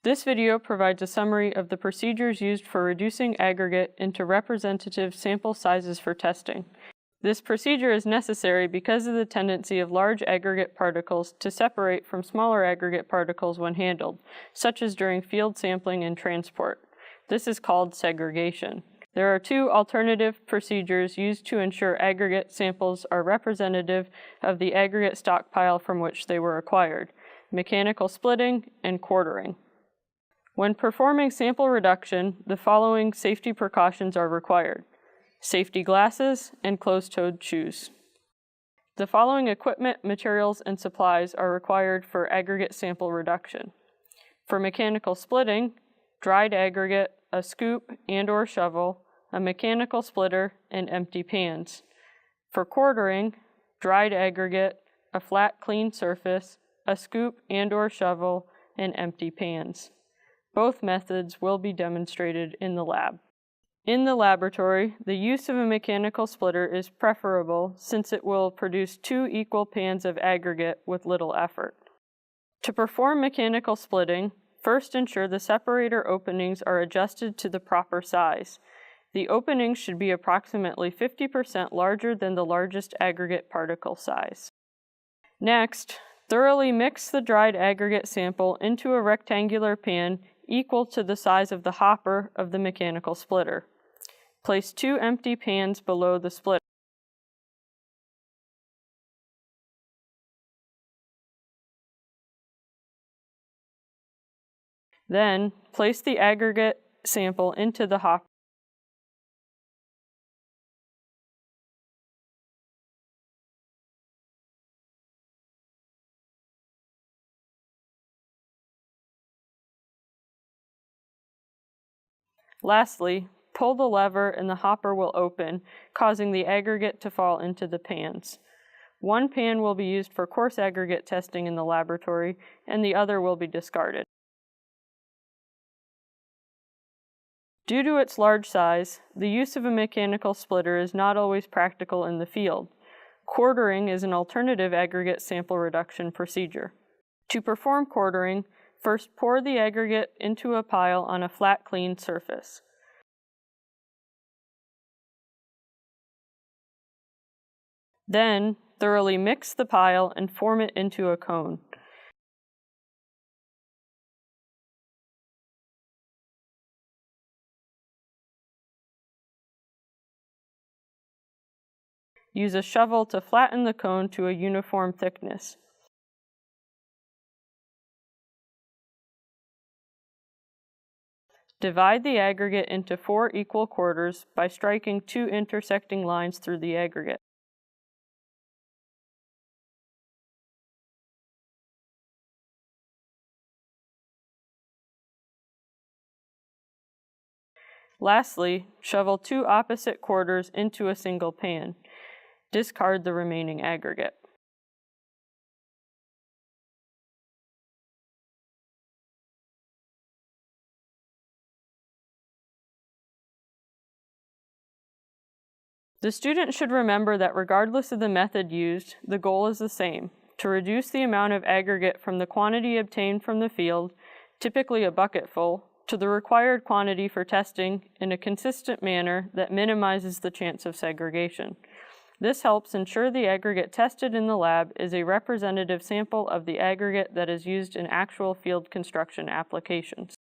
This video provides a summary of the procedures used for reducing aggregate into representative sample sizes for testing. This procedure is necessary because of the tendency of large aggregate particles to separate from smaller aggregate particles when handled, such as during field sampling and transport. This is called segregation. There are two alternative procedures used to ensure aggregate samples are representative of the aggregate stockpile from which they were acquired: mechanical splitting and quartering. When performing sample reduction, the following safety precautions are required: safety glasses and closed-toed shoes. The following equipment, materials, and supplies are required for aggregate sample reduction. For mechanical splitting, dried aggregate, a scoop and/or shovel, a mechanical splitter, and empty pans. For quartering, dried aggregate, a flat clean surface, a scoop and/or shovel, and empty pans. Both methods will be demonstrated in the lab. In the laboratory, the use of a mechanical splitter is preferable since it will produce 2 equal pans of aggregate with little effort. To perform mechanical splitting, first ensure the separator openings are adjusted to the proper size. The openings should be approximately 50% larger than the largest aggregate particle size. Next, thoroughly mix the dried aggregate sample into a rectangular pan equal to the size of the hopper of the mechanical splitter. Place 2 empty pans below the splitter. Then, place the aggregate sample into the hopper. Lastly, pull the lever and the hopper will open, causing the aggregate to fall into the pans. One pan will be used for coarse aggregate testing in the laboratory, and the other will be discarded. Due to its large size, the use of a mechanical splitter is not always practical in the field. Quartering is an alternative aggregate sample reduction procedure. To perform quartering, first pour the aggregate into a pile on a flat, clean surface. Then, thoroughly mix the pile and form it into a cone. Use a shovel to flatten the cone to a uniform thickness. Divide the aggregate into 4 equal quarters by striking 2 intersecting lines through the aggregate. Lastly, shovel 2 opposite quarters into a single pan. Discard the remaining aggregate. The student should remember that regardless of the method used, the goal is the same: to reduce the amount of aggregate from the quantity obtained from the field, typically a bucketful, to the required quantity for testing in a consistent manner that minimizes the chance of segregation. This helps ensure the aggregate tested in the lab is a representative sample of the aggregate that is used in actual field construction applications.